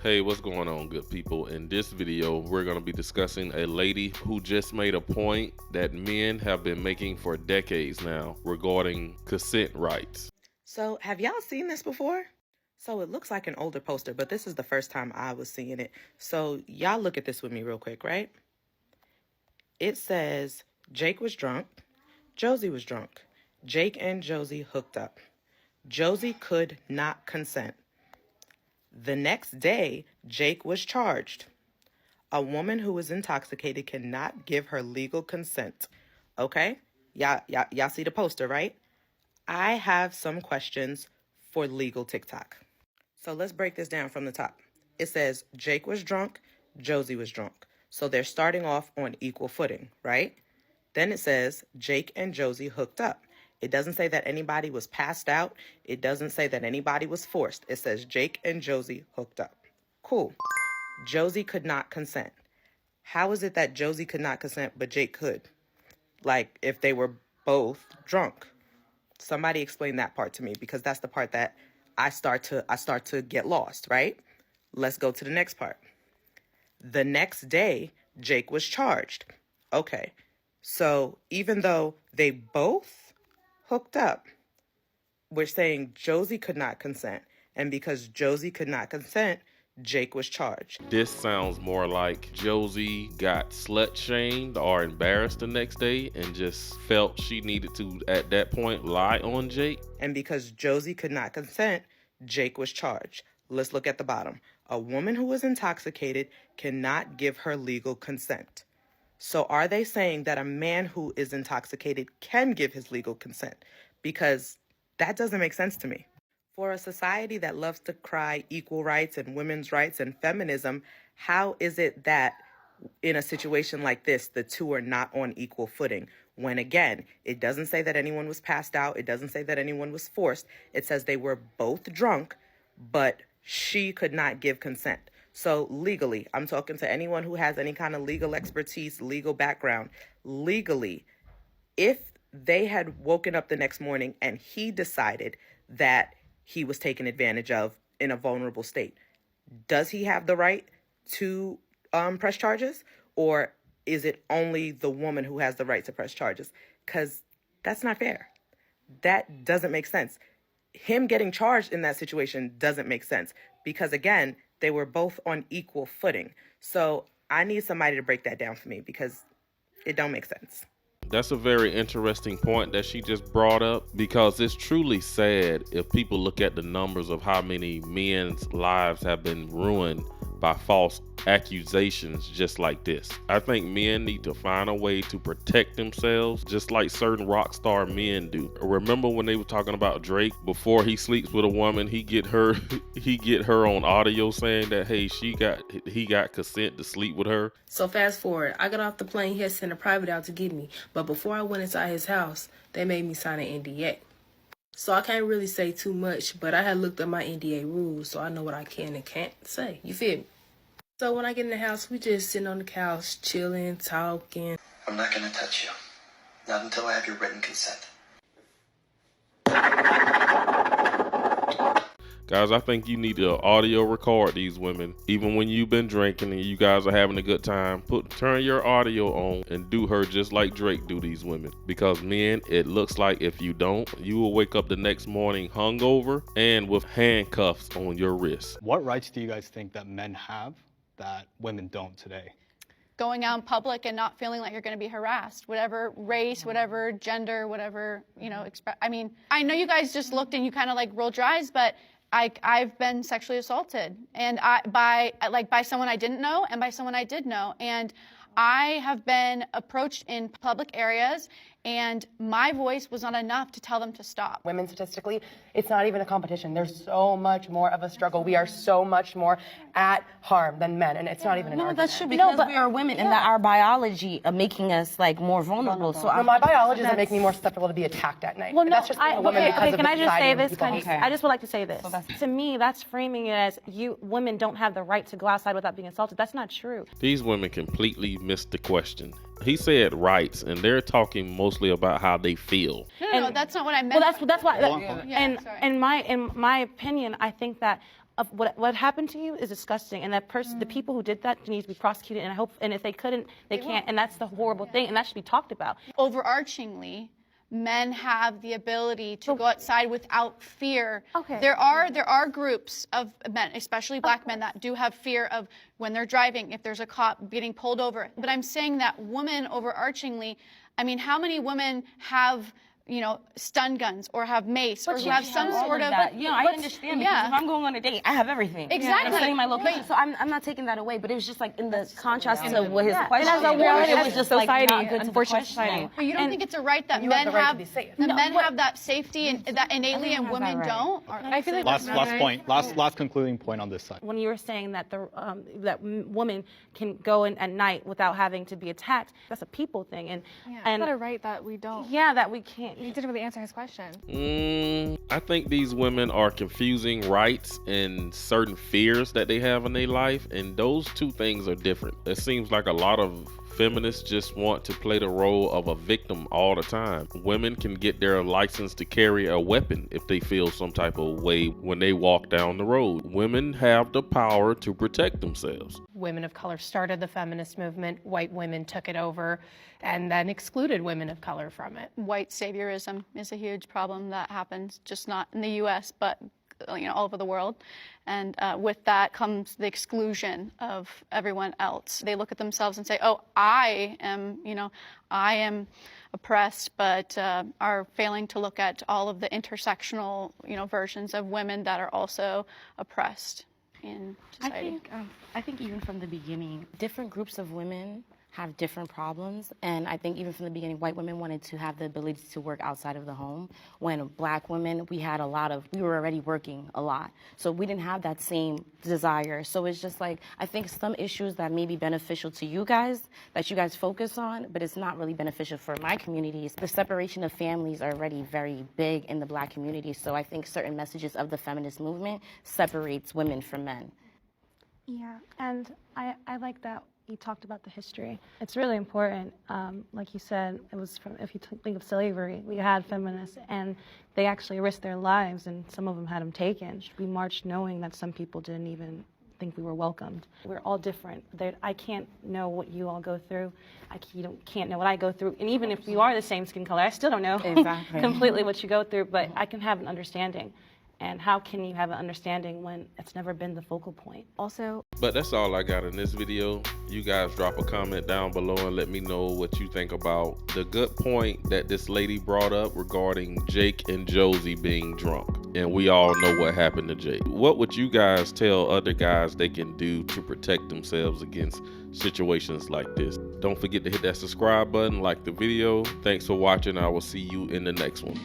Hey, what's going on, good people? In this video, we're going to be discussing a lady who just made a point that men have been making for decades now regarding consent rights. So, have y'all seen this before? So, it looks like an older poster, but this is the first time I was seeing it. So, y'all look at this with me real quick, right? It says, Jake was drunk, Josie was drunk. Jake and Josie hooked up. Josie could not consent. The next day, Jake was charged. A woman who is intoxicated cannot give her legal consent. Okay? Y'all see the poster, right? I have some questions for legal TikTok. So let's break this down from the top. It says Jake was drunk, Josie was drunk. So they're starting off on equal footing, right? Then it says Jake and Josie hooked up. It doesn't say that anybody was passed out. It doesn't say that anybody was forced. It says Jake and Josie hooked up. Cool. Josie could not consent. How is it that Josie could not consent but Jake could? Like if they were both drunk. Somebody explain that part to me, because that's the part that I start to get lost, right? Let's go to the next part. The next day, Jake was charged. Okay. So even though they both hooked up, we're saying Josie could not consent. And because Josie could not consent, Jake was charged. This sounds more like Josie got slut shamed or embarrassed the next day and just felt she needed to, at that point, lie on Jake. And because Josie could not consent, Jake was charged. Let's look at the bottom. A woman who is intoxicated cannot give her legal consent. So are they saying that a man who is intoxicated can give his legal consent? Because that doesn't make sense to me. For a society that loves to cry equal rights and women's rights and feminism, how is it that in a situation like this, the two are not on equal footing? When again, it doesn't say that anyone was passed out. It doesn't say that anyone was forced. It says they were both drunk, but she could not give consent. So legally, I'm talking to anyone who has any kind of legal expertise, legal background. Legally, if they had woken up the next morning and he decided that he was taken advantage of in a vulnerable state, does he have the right to press charges? Or is it only the woman who has the right to press charges? Because that's not fair. That doesn't make sense. Him getting charged in that situation doesn't make sense because, again, they were both on equal footing. So I need somebody to break that down for me because it don't make sense. That's a very interesting point that she just brought up, because it's truly sad if people look at the numbers of how many men's lives have been ruined by false accusations just like this. I think men need to find a way to protect themselves just like certain rock star men do. Remember when they were talking about Drake, before he sleeps with a woman, he get her on audio saying that, hey, he got consent to sleep with her. So fast forward, I got off the plane, he had sent a private out to get me, but before I went inside his house, they made me sign an NDA. So I can't really say too much, but I had looked up my NDA rules, so I know what I can and can't say. You feel me? So when I get in the house, we just sitting on the couch, chilling, talking. I'm not gonna touch you. Not until I have your written consent. Guys, I think you need to audio record these women. Even when you've been drinking and you guys are having a good time, turn your audio on and do her just like Drake do these women. Because men, it looks like if you don't, you will wake up the next morning hungover and with handcuffs on your wrists. What rights do you guys think that men have that women don't today? Going out in public and not feeling like you're going to be harassed, whatever race, whatever gender, whatever, I mean, I know you guys just looked and you kind of like rolled your eyes, but I've been sexually assaulted, and by someone I didn't know and by someone I did know, and I have been approached in public areas, and my voice was not enough to tell them to stop. Women, statistically, it's not even a competition. There's so much more of a struggle. We are so much more at harm than men, and it's not even an argument. That's true, because we are women, and that our biology are making us like more vulnerable. So my biology doesn't make me more susceptible to be attacked at night. Well, no, that's just being a woman because of can I just say society and this? people. I just would like to say this. To me, that's framing it as women don't have the right to go outside without being assaulted. That's not true. These women completely missed the question. He said rights, and they're talking mostly about how they feel. No, that's not what I meant. Well, that's why. Yeah, in my opinion, I think that of what happened to you is disgusting, and that person, the people who did that, need to be prosecuted. And I hope, and if they couldn't, they can't. And that's the horrible thing, and that should be talked about. Overarchingly, men have the ability to go outside without fear. Okay. There are groups of men, especially black men, that do have fear of when they're driving, if there's a cop getting pulled over. But I'm saying that women overarchingly, I mean, how many women have, you know, stun guns or have mace or who have some sort of that. You know, I understand because if I'm going on a date, I have everything. Exactly. I'm setting my location, so I'm not taking that away. But it was just like in the contrast to what his question. And as a woman, it was just like society, not good to unfortunate question. society. But you don't think it's a right that You men have the right to have be safe. have that safety and that innately and have that women right. don't? Or, I feel like Last concluding point on this side. when you were saying that women can go in at night without having to be attacked, that's a people thing, and Not a right that we don't. yeah, that we can't. You didn't really answer his question. I think these women are confusing rights and certain fears that they have in their life, and those two things are different. It seems like a lot of feminists just want to play the role of a victim all the time. Women can get their license to carry a weapon if they feel some type of way when they walk down the road. Women have the power to protect themselves. Women of color started the feminist movement. White women took it over and then excluded women of color from it. white saviorism is a huge problem that happens, just not in the U.S., but all over the world. And with that comes the exclusion of everyone else. They look at themselves and say, oh, I am oppressed, but are failing to look at all of the intersectional, versions of women that are also oppressed in society. I think even from the beginning, different groups of women have different problems, and I think even from the beginning, white women wanted to have the ability to work outside of the home. When black women, we were already working a lot, so we didn't have that same desire. So it's just like, I think some issues that may be beneficial to you guys, that you guys focus on, but it's not really beneficial for my communities. The separation of families are already very big in the black community, so I think certain messages of the feminist movement separates women from men. Yeah, and I like that you talked about the history. It's really important. Like you said, it was if you think of slavery, we had feminists, and they actually risked their lives, and some of them had them taken. We marched knowing that some people didn't even think we were welcomed. We're all different. I can't know what you all go through. You can't know what I go through. And even if you are the same skin color, I still don't know completely what you go through, but I can have an understanding. And how can you have an understanding when it's never been the focal point? Also, But that's all I got in this video. You guys drop a comment down below and let me know what you think about the good point that this lady brought up regarding Jake and Josie being drunk. And we all know what happened to Jake. What would you guys tell other guys they can do to protect themselves against situations like this? Don't forget to hit that subscribe button, like the video. Thanks for watching. I will see you in the next one.